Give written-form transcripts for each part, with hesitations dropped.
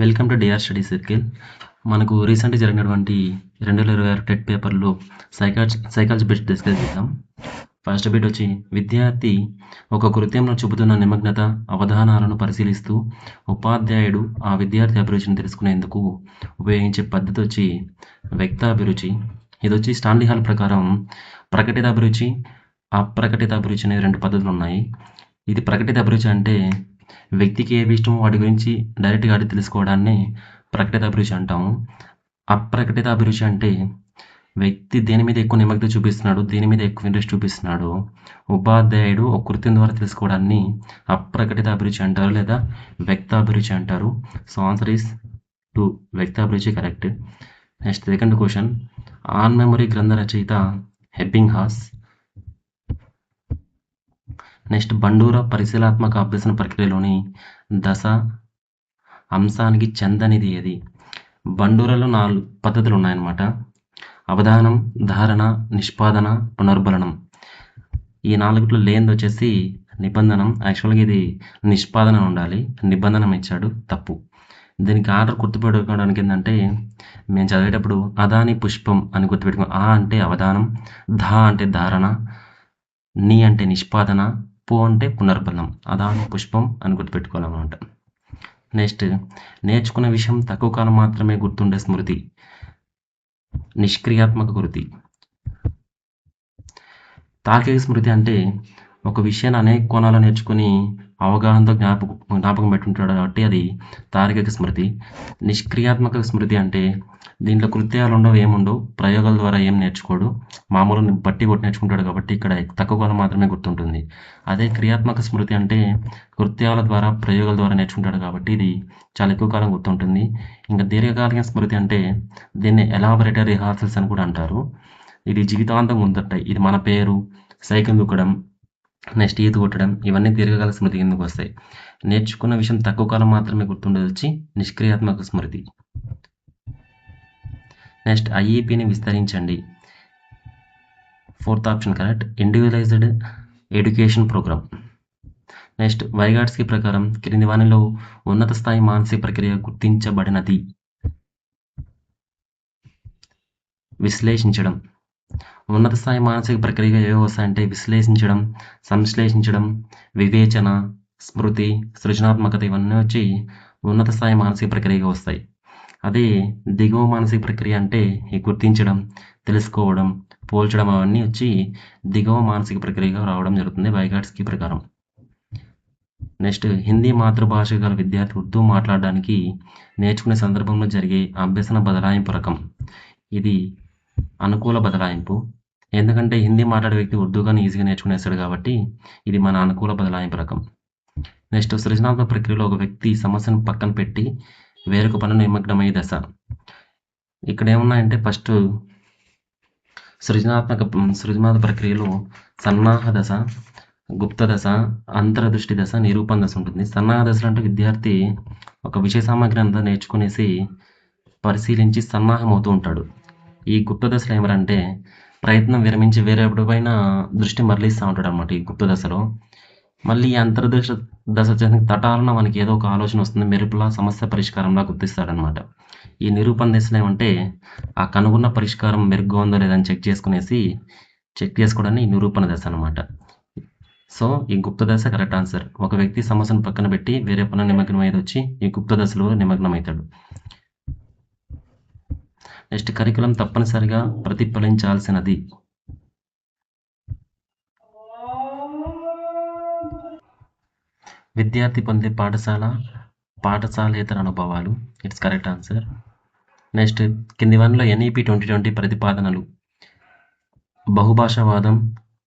Welcome to DR study circle. మనకు రీసెంట్గా జరిగినటువంటి 2026 టెట్ పేపర్లో సైకాలజీ బిట్ డిస్కస్ చేద్దాం. ఫస్ట్ బిట్ వచ్చి విద్యార్థి ఒక కృత్యంలో చూపుతున్న నిమగ్నత అవధానాలను పరిశీలిస్తూ ఉపాధ్యాయుడు ఆ విద్యార్థి అభిరుచిని తెలుసుకునేందుకు ఉపయోగించే పద్ధతి వచ్చి వ్యక్తాభిరుచి. ఇది వచ్చి స్టాన్లీ హాల్ ప్రకారం ప్రకటిత అభిరుచి, అప్రకటిత అభిరుచి అనే 2 పద్ధతులు ఉన్నాయి. ఇది ప్రకటిత అభిరుచి అంటే వ్యక్తికి ఏవి ఇష్టమో వాటి గురించి డైరెక్ట్గా అడిగి తెలుసుకోవడాన్ని ప్రకటిత అభిరుచి అంటాము. అప్రకటిత అభిరుచి అంటే వ్యక్తి దేని మీద ఎక్కువ నిమగ్నత చూపిస్తున్నాడు, దేని మీద ఎక్కువ ఇంట్రెస్ట్ చూపిస్తున్నాడు, ఉపాధ్యాయుడు ఒక కృత్యం ద్వారా తెలుసుకోవడాన్ని అప్రకటిత అభిరుచి అంటారు లేదా వ్యక్తాభిరుచి అంటారు. సో ఆన్సర్ ఈస్ 2, వ్యక్తాభిరుచి correct. Next second question, on memory గ్రంథ రచయిత ఎబ్బింగ్హాస్. నెక్స్ట్ బండూరా పరిశీలనాత్మక అభ్యసన ప్రక్రియలోని దశ అంశానికి చెందనిది ఏది? బండూరాలో 4 పద్ధతులు ఉన్నాయన్నమాట. అవధానం, ధారణ, నిష్పాదన, పునర్బలనం. ఈ 4లో లేనిది వచ్చేసి నిబంధనం. యాక్చువల్గా ఇది నిష్పాదన ఉండాలి, నిబంధనం ఇచ్చాడు, తప్పు. దీనికి ఆర్డర్ గుర్తుపెట్టుకోవడానికి ఏంటంటే మేము చదివేటప్పుడు అదాని పుష్పం అని గుర్తుపెట్టుకో. ఆ అంటే అవధానం, ధా అంటే ధారణ, నీ అంటే నిష్పాదన, పు అంటే పునర్బలం. అదాని పుష్పం అని గుర్తుపెట్టుకోవాలన్నమాట. నెక్స్ట్ నేర్చుకున్న విషయం తక్కువ కాలం మాత్రమే గుర్తుండే స్మృతి, నిష్క్రియాత్మక గుర్తి. తార్కిక స్మృతి అంటే ఒక విషయాన్ని అనేక కోణాలు నేర్చుకుని అవగాహనతో జ్ఞాపకం పెట్టుంటాడు కాబట్టి అది తార్కిక స్మృతి. నిష్క్రియాత్మక స్మృతి అంటే దీంట్లో కృత్యాలు ఉండవు, ఏముండవు, ప్రయోగాల ద్వారా ఏం నేర్చుకోడు, మామూలు బట్టి కొట్టి నేర్చుకుంటాడు కాబట్టి ఇక్కడ తక్కువ కాలం మాత్రమే గుర్తుంటుంది. అదే క్రియాత్మక స్మృతి అంటే కృత్యాల ద్వారా ప్రయోగాల ద్వారా నేర్చుకుంటాడు కాబట్టి ఇది చాలా ఎక్కువ కాలం గుర్తుంటుంది. ఇంకా దీర్ఘకాలిక స్మృతి అంటే దీన్ని ఎలాబొరేటరీ రిహార్సల్స్ అని కూడా అంటారు. ఇది జీవితాంతం గుర్తుంటాయి. ఇది మన పేరు, సైకిల్ దూకడం, నెక్స్ట్ ఈత కొట్టడం, ఇవన్నీ దీర్ఘకాల స్మృతి కిందకు వస్తాయి. నేర్చుకున్న విషయం తక్కువ కాలం మాత్రమే గుర్తుండేది వచ్చి నిష్క్రియాత్మక స్మృతి. నెక్స్ట్ ఐఈపీని విస్తరించండి. 4th option correct, individualised education programme. Next Vygotsky ప్రకారం క్రింది వానిలో ఉన్నత స్థాయి మానసిక ప్రక్రియ గుర్తించబడినది. విశ్లేషించడం. ఉన్నత స్థాయి మానసిక ప్రక్రియగా ఏవో వస్తాయంటే విశ్లేషించడం, సంశ్లేషించడం, వివేచన, స్మృతి, సృజనాత్మకత, ఇవన్నీ వచ్చి ఉన్నత స్థాయి మానసిక ప్రక్రియగా వస్తాయి. అదే దిగువ మానసిక ప్రక్రియ అంటే ఈ గుర్తించడం, తెలుసుకోవడం, పోల్చడం, అవన్నీ వచ్చి దిగువ మానసిక ప్రక్రియగా రావడం జరుగుతుంది వైగాట్స్కి ప్రకారం. నెక్స్ట్ హిందీ మాతృభాష గల విద్యార్థి ఉర్దూ మాట్లాడడానికి నేర్చుకునే సందర్భంలో జరిగే అభ్యసన బదలాయింపు రకం. ఇది అనుకూల బదలాయింపు. ఎందుకంటే హిందీ మాట్లాడే వ్యక్తి ఉర్దూ కానీ ఈజీగా నేర్చుకునేస్తాడు కాబట్టి ఇది మన అనుకూల బదలాయింపు రకం. నెక్స్ట్ సృజనాత్మక ప్రక్రియలో ఒక వ్యక్తి సమస్యను పక్కన పెట్టి వేరొక పనులు నిమగ్నమయ్యే దశ. ఇక్కడ ఏమున్నాయంటే ఫస్ట్ సృజనాత్మక ప్రక్రియలో సన్నాహ దశ, గుప్త దశ, అంతర్దృష్టి దశ, నిరూపణ దశ ఉంటుంది. సన్నాహ దశలు అంటే విద్యార్థి ఒక విషయ సామగ్రి అంతా నేర్చుకునేసి పరిశీలించి సన్నాహం అవుతూ ఉంటాడు. ఈ గుప్త దశలో ఏమరంటే ప్రయత్నం విరమించి వేరే ఎప్పుడైన దృష్టి మరలిస్తూ ఉంటాడు అనమాట ఈ గుప్త దశలో. మళ్ళీ ఈ అంతర్దృష్టి దశ చేసిన తటాలన మనకి ఏదో ఒక ఆలోచన వస్తుంది, మెరుపులా సమస్య పరిష్కారంలా గుర్తిస్తాడనమాట. ఈ నిరూపణ దశలో ఏమంటే ఆ కనుగొన్న పరిష్కారం మెరుగ్గా ఉందో లేదని చెక్ చేసుకోవడాన్ని ఈ నిరూపణ దశ అనమాట. సో ఈ గుప్త దశ కరెక్ట్ ఆన్సర్. ఒక వ్యక్తి సమస్యను పక్కన పెట్టి వేరే పనులు నిమగ్నమయ్యేది వచ్చి ఈ గుప్త దశలో నిమగ్నమవుతాడు. నెక్స్ట్ కరికులం తప్పనిసరిగా ప్రతిఫలించాల్సినది. విద్యార్థి పొందే పాఠశాలేతర అనుభవాలు. It's correct answer. నెక్స్ట్ కింది వానిలో ఎన్ఈపి 2020 ప్రతిపాదనలు. బహుభాషావాదం,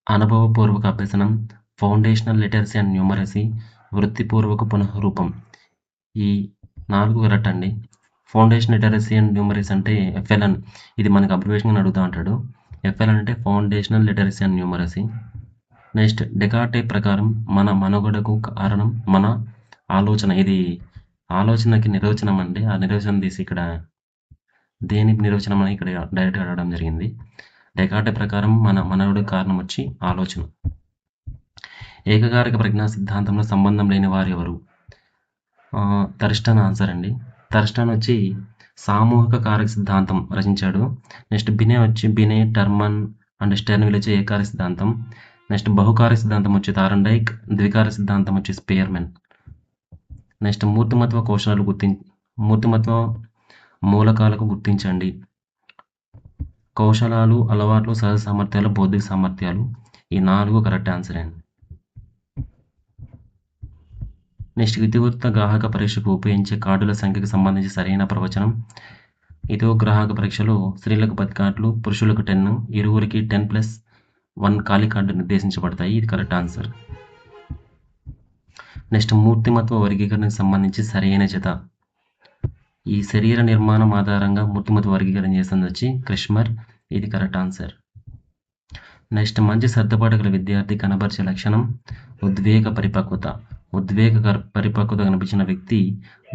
అనుభవపూర్వక అభ్యసనం, ఫౌండేషనల్ లిటరసీ అండ్ న్యూమరసీ, వృత్తిపూర్వక పునఃరూపం. ఈ 4 కరెక్ట్ అండి. ఫౌండేషన్ లిటరసీ అండ్ న్యూమరసీ అంటే FLN, ఇది మనకు అబ్రివేషన్ అడుగుతూ ఉంటాడు. FLN అంటే foundational literacy and numeracy. Next Descartes ప్రకారం మన మనుగడకు కారణం మన ఆలోచన. ఇది ఆలోచనకి నిర్వచనం అండి. ఆ నిర్వచనం తీసి ఇక్కడ దేనికి నిర్వచనం అని ఇక్కడ డైరెక్ట్గా అడగడం జరిగింది. డెకార్టే ప్రకారం మన మనుగడకు కారణం వచ్చి ఆలోచన. ఏకకారక ప్రజ్ఞా సిద్ధాంతంలో సంబంధం లేని వారు ఎవరు? థర్స్టన్ ఆన్సర్ అండి. థర్స్టన్ వచ్చి సామూహిక కారక సిద్ధాంతం రచించాడు. నెక్స్ట్ బినే టర్మన్ అండ్ స్టెర్న్విల్ వచ్చి ఏకారక సిద్ధాంతం. నెక్స్ట్ బహుకారక సిద్ధాంతం వచ్చి థారండైక్. ద్వికారక సిద్ధాంతం వచ్చి స్పియర్మెన్. నెక్స్ట్ మూర్తిమత్వ మూలకాలకు గుర్తించండి. కౌశలాలు, అలవాట్లు, సహజ సామర్థ్యాలు, బౌద్ధిక సామర్థ్యాలు. ఈ 4 కరెక్ట్ ఆన్సర్ అండి. నెక్స్ట్ ఇతివృత్త గ్రాహక పరీక్షకు ఉపయోగించే కార్డుల సంఖ్యకు సంబంధించి సరైన ప్రవచనం. ఇదో గ్రాహక పరీక్షలో స్త్రీలకు 10 కార్డులు, పురుషులకు 10, ఇరువురికి 10+1 ఖాళీ కార్డు నిర్దేశించబడతాయి. ఇది కరెక్ట్ ఆన్సర్. నెక్స్ట్ మూర్తిమత్వ వర్గీకరణకు సంబంధించి సరైన జత. ఈ శరీర నిర్మాణం ఆధారంగా మూర్తిమత్వ వర్గీకరణ చేస్తుంది వచ్చి క్రిష్మర్. ఇది కరెక్ట్ ఆన్సర్. నెక్స్ట్ మంచి సర్దుబాటు గల విద్యార్థి కనబరిచే లక్షణం ఉద్వేగ పరిపక్వత. ఉద్వేగ పరిపక్వత కనిపించిన వ్యక్తి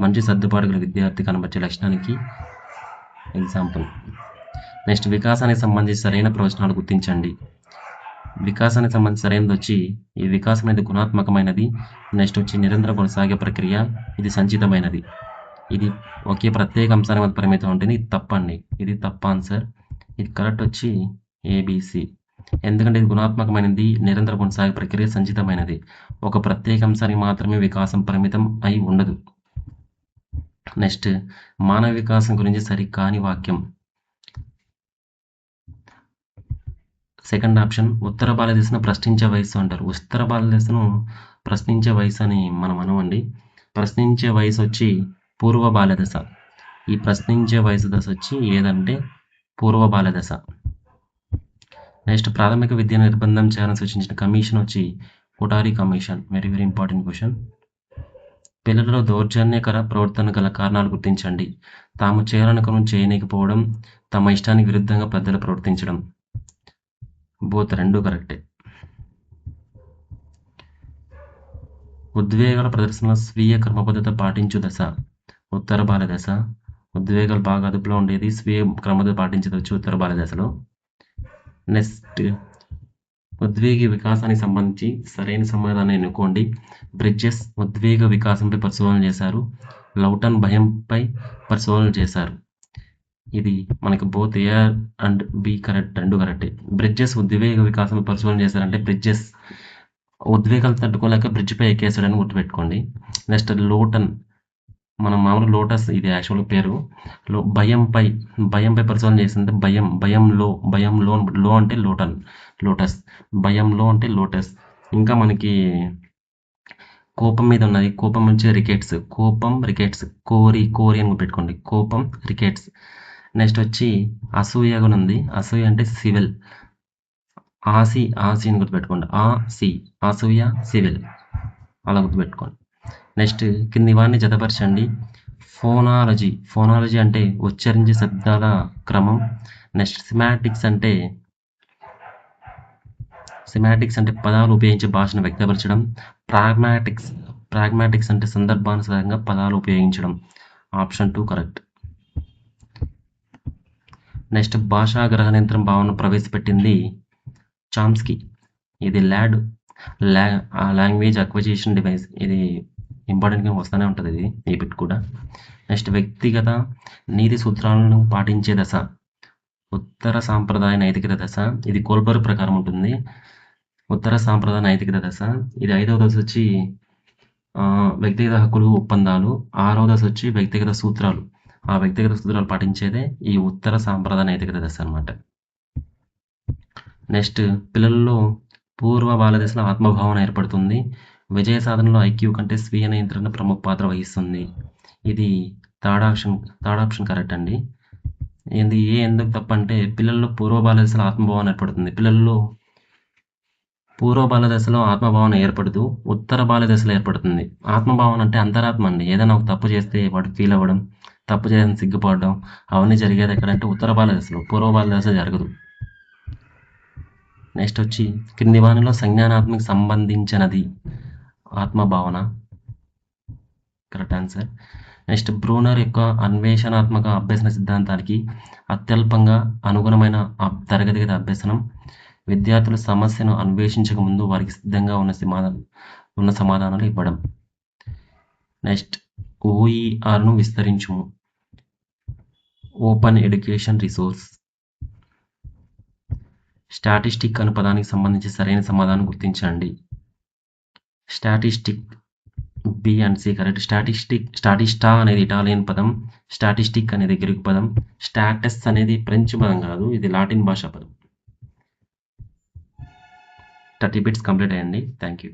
మంచి సర్దుబాటు గల విద్యార్థి కనబరిచే లక్షణానికి ఎగ్జాంపుల్. నెక్స్ట్ వికాసానికి సంబంధించి సరైన ప్రవచనాలు గుర్తించండి. వికాసానికి సంబంధించి సరైనది వచ్చి ఈ వికాసం అనేది గుణాత్మకమైనది. నెక్స్ట్ వచ్చి నిరంతరం కొనసాగే ప్రక్రియ. ఇది సంచితమైనది. ఇది ఒకే ప్రత్యేక అంశానికి మధ్య పరిమితం ఉంటుంది. ఇది తప్పండి. ఇది తప్ప ఆన్సర్. ఇది కరెక్ట్ వచ్చి ఏబిసి. ఎందుకంటే ఇది గుణాత్మకమైనది, నిరంతర కొనసాగే ప్రక్రియ, సంచితమైనది. ఒక ప్రత్యేక అంశానికి మాత్రమే వికాసం పరిమితం అయి ఉండదు. నెక్స్ట్ మానవ వికాసం గురించి సరికాని వాక్యం. సెకండ్ ఆప్షన్ ఉత్తర భారతదేశం ప్రశ్నించే వయసు అంటారు. ఉత్తర భారతదేశం ప్రశ్నించే వయసు అని మనం అనవండి. ప్రశ్నించే వయసు వచ్చి పూర్వ బాల్యదశ. ఈ ప్రశ్నించే వయసు దశ వచ్చి ఏదంటే పూర్వ బాల్యదశ. నెక్స్ట్ ప్రాథమిక విద్య నిర్బంధం చేయాలని సూచించిన కమిషన్ వచ్చి Kothari commission. Very very important question. పిల్లలలో దౌర్జన్యకర ప్రవర్తన గల కారణాలు గుర్తించండి. తాము చేయాలనుకుని చేయలేకపోవడం, తమ ఇష్టానికి విరుద్ధంగా పెద్దలు ప్రవర్తించడం. బోత్ రెండు కరెక్టే. ఉద్వేగాల ప్రదర్శనలో స్వీయ క్రమబద్ధత పాటించు దశ ఉత్తర బాల్యదశ. ఉద్వేగాలు బాగా అదుపులో ఉండేది స్వీయ క్రమబద్ధత పాటించవచ్చు ఉత్తర బాల్యదశలో. నెక్స్ట్ ఉద్వేగ వికాసానికి సంబంధించి సరైన సమాధానాన్ని ఎన్నుకోండి. బ్రిడ్జెస్ ఉద్వేగ వికాసంపై పరిశోధన చేశారు. లౌటన్ భయంపై పరిశోధనలు చేశారు. ఇది మనకి both A and B correct, రెండు కరెక్టే. బ్రిడ్జెస్ ఉద్వేగ వికాసంపై పరిశోధన చేశారంటే బ్రిడ్జెస్ ఉద్వేగాలు తట్టుకోలేక బ్రిడ్జ్పై ఎక్కేసాడని గుర్తుపెట్టుకోండి. నెక్స్ట్ లోటన్, మనం మామూలు లోటస్, ఇది యాక్చువల్ పేరు. భయంపై పరిశోధన చేసింది. భయంలో అంటే లోటస్, భయంలో అంటే లోటస్. ఇంకా మనకి కోపం మీద ఉన్నది. కోపం నుంచి రికెట్స్, కోరి అని పెట్టుకోండి. కోపం, రికెట్స్. నెక్స్ట్ వచ్చి అసూయ కూడా ఉంది. అసూయ అంటే సివిల్, ఆసి అని గుర్తుపెట్టుకోండి. అసూయ, సివిల్, అలా గుర్తుపెట్టుకోండి. నెక్స్ట్ కింది వారిని జతపరచండి. ఫోనాలజీ అంటే ఉచ్చరించే శబ్దాల క్రమం. నెక్స్ట్ సిమాటిక్స్ అంటే పదాలు ఉపయోగించే భాషను వ్యక్తపరచడం. ప్రాగ్మాటిక్స్ అంటే సందర్భానుసారంగా పదాలు ఉపయోగించడం. Option 2 correct. నెక్స్ట్ భాషా గ్రహణయంత్రం భావన ప్రవేశపెట్టింది చామ్స్కీ. ఇది లాంగ్వేజ్ అక్విజిషన్ డివైస్. ఇది ఇంపార్టెంట్గా వస్తూనే ఉంటుంది ఇది, ఈ బిట్ కూడా. నెక్స్ట్ వ్యక్తిగత నీతి సూత్రాలను పాటించే దశ ఉత్తర సాంప్రదాయ నైతికత దశ. ఇది కోల్బర్గ్ ప్రకారం ఉంటుంది. ఉత్తర సాంప్రదాయ నైతికత దశ. ఇది 5వ దశ వచ్చి వ్యక్తిగత హక్కులు, ఒప్పందాలు. 6వ దశ వచ్చి వ్యక్తిగత సూత్రాలు. ఆ వ్యక్తిగత సూత్రాలు పాటించేదే ఈ ఉత్తర సాంప్రదాయ నైతికత దశ అన్నమాట. నెక్స్ట్ పిల్లల్లో పూర్వ బాల్యదశలో ఆత్మభావన ఏర్పడుతుంది. విజయ సాధనలో ఐక్యూ కంటే స్వీయ నియంత్రణ ప్రముఖ పాత్ర వహిస్తుంది. ఇది థర్డ్ ఆప్షన్ కరెక్ట్ అండి. ఎందుకు తప్పంటే పిల్లల్లో పూర్వ బాల్యదశలో ఆత్మభావన ఏర్పడుతుంది. పిల్లల్లో పూర్వ బాల్యదశలో ఆత్మభావన ఏర్పడుతూ ఉత్తర బాల్యదశలో ఏర్పడుతుంది. ఆత్మభావన అంటే అంతరాత్మ అండి. ఏదైనా ఒక తప్పు చేస్తే వాడు ఫీల్ అవ్వడం, తప్పు చేయడం, సిగ్గుపడడం, అవన్నీ జరిగేది ఎక్కడంటే ఉత్తర బాల్యదశలో. పూర్వ బాల్యదశ జరగదు. నెక్స్ట్ వచ్చి క్రింది వానిలో సంజ్ఞానాత్మక సంబంధించినది ఆత్మభావన. Correct answer. నెక్స్ట్ బ్రూనర్ యొక్క అన్వేషణాత్మక అభ్యసన సిద్ధాంతానికి అత్యల్పంగా అనుగుణమైన తరగతి గది అభ్యసనం. విద్యార్థులు సమస్యను అన్వేషించక ముందు వారికి సిద్ధంగా ఉన్న సమాధానాలు ఇవ్వడం. నెక్స్ట్ ఓఈఆర్ను విస్తరించుము. Open education resource. స్టాటిస్టిక్ అను పదానికి సంబంధించి సరైన సమాధానం గుర్తించండి. Statistic, B and C correct. స్టాటిస్టా అనేది ఇటాలియన్ పదం, స్టాటిస్టిక్ అనేది గ్రీక్ పదం, స్టాటస్ అనేది ఫ్రెంచ్ పదం కాదు, ఇది లాటిన్ భాషా పదం. 30 బిట్స్ కంప్లీట్ అయ్యండి. Thank you.